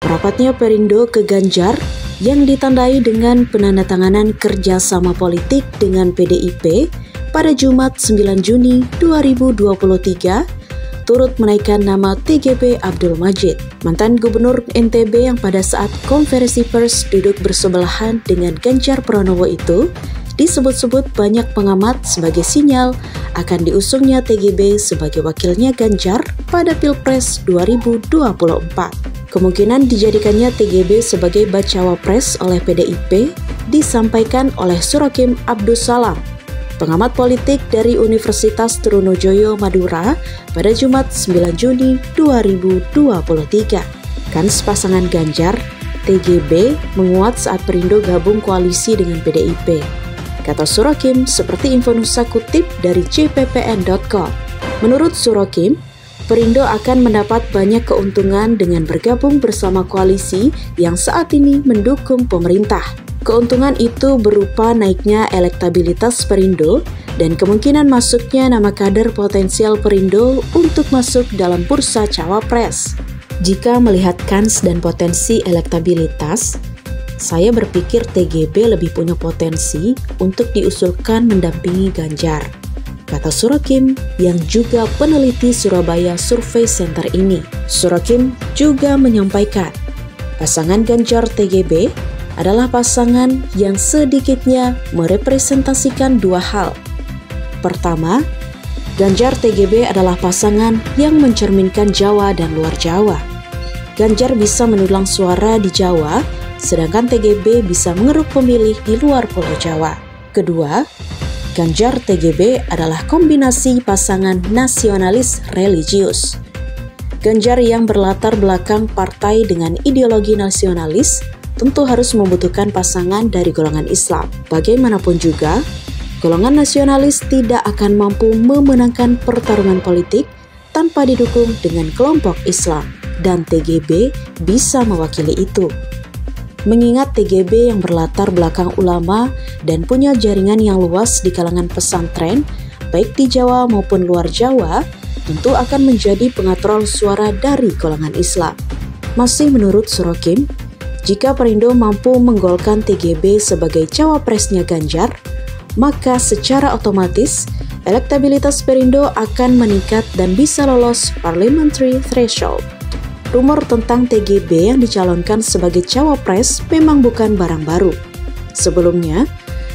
Merapatnya Perindo ke Ganjar yang ditandai dengan penandatanganan kerjasama politik dengan PDIP pada Jumat 9 Juni 2023 turut menaikkan nama TGB Abdul Majid, mantan Gubernur NTB yang pada saat konferensi pers duduk bersebelahan dengan Ganjar Pranowo itu disebut-sebut banyak pengamat sebagai sinyal akan diusungnya TGB sebagai wakilnya Ganjar pada Pilpres 2024. Kemungkinan dijadikannya TGB sebagai bacawa pres oleh PDIP disampaikan oleh Surakim Abdussalam, pengamat politik dari Universitas Trunojoyo Madura pada Jumat 9 Juni 2023. Kans pasangan Ganjar, TGB menguat saat Perindo gabung koalisi dengan PDIP. Kata Surakim seperti info Nusa kutip dari jppn.com. Menurut Surakim, Perindo akan mendapat banyak keuntungan dengan bergabung bersama koalisi yang saat ini mendukung pemerintah. Keuntungan itu berupa naiknya elektabilitas Perindo dan kemungkinan masuknya nama kader potensial Perindo untuk masuk dalam bursa cawapres. Jika melihat kans dan potensi elektabilitas, saya berpikir TGB lebih punya potensi untuk diusulkan mendampingi Ganjar, kata Surakim yang juga peneliti Surabaya Survey Center ini. Surakim juga menyampaikan, pasangan Ganjar TGB adalah pasangan yang sedikitnya merepresentasikan dua hal. Pertama, Ganjar TGB adalah pasangan yang mencerminkan Jawa dan luar Jawa. Ganjar bisa mendulang suara di Jawa, sedangkan TGB bisa mengeruk pemilih di luar Pulau Jawa. Kedua, Ganjar TGB adalah kombinasi pasangan nasionalis religius. Ganjar yang berlatar belakang partai dengan ideologi nasionalis tentu harus membutuhkan pasangan dari golongan Islam. Bagaimanapun juga, golongan nasionalis tidak akan mampu memenangkan pertarungan politik tanpa didukung dengan kelompok Islam, dan TGB bisa mewakili itu. Mengingat TGB yang berlatar belakang ulama dan punya jaringan yang luas di kalangan pesantren, baik di Jawa maupun luar Jawa, tentu akan menjadi pengatrol suara dari golongan Islam. Masih menurut Surakim, jika Perindo mampu menggolkan TGB sebagai cawapresnya Ganjar, maka secara otomatis elektabilitas Perindo akan meningkat dan bisa lolos parliamentary threshold. Rumor tentang TGB yang dicalonkan sebagai cawapres memang bukan barang baru. Sebelumnya,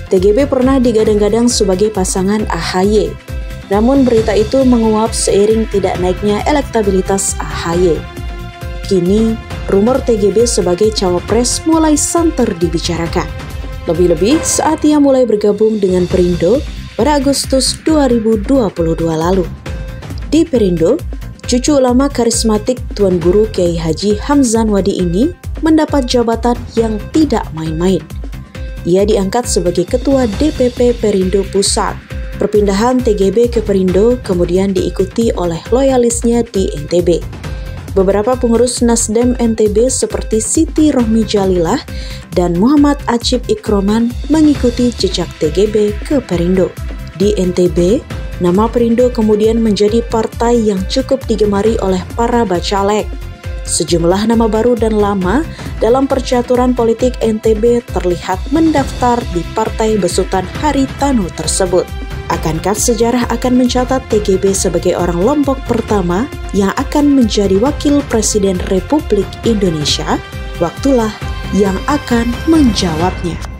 TGB pernah digadang-gadang sebagai pasangan AHY. Namun berita itu menguap seiring tidak naiknya elektabilitas AHY. Kini, rumor TGB sebagai cawapres mulai santer dibicarakan. Lebih-lebih saat ia mulai bergabung dengan Perindo pada Agustus 2022 lalu. Di Perindo, cucu ulama karismatik Tuan Guru Kiai Haji Hamzan Wadi ini mendapat jabatan yang tidak main-main. Ia diangkat sebagai Ketua DPP Perindo Pusat. Perpindahan TGB ke Perindo kemudian diikuti oleh loyalisnya di NTB. Beberapa pengurus Nasdem NTB seperti Siti Rohmi Jalilah dan Muhammad Acip Ikroman mengikuti jejak TGB ke Perindo. Di NTB, nama Perindo kemudian menjadi partai yang cukup digemari oleh para bacalek. Sejumlah nama baru dan lama dalam percaturan politik NTB terlihat mendaftar di Partai Besutan Haritanu tersebut. Akankah sejarah akan mencatat TGB sebagai orang Lombok pertama yang akan menjadi wakil Presiden Republik Indonesia? Waktulah yang akan menjawabnya.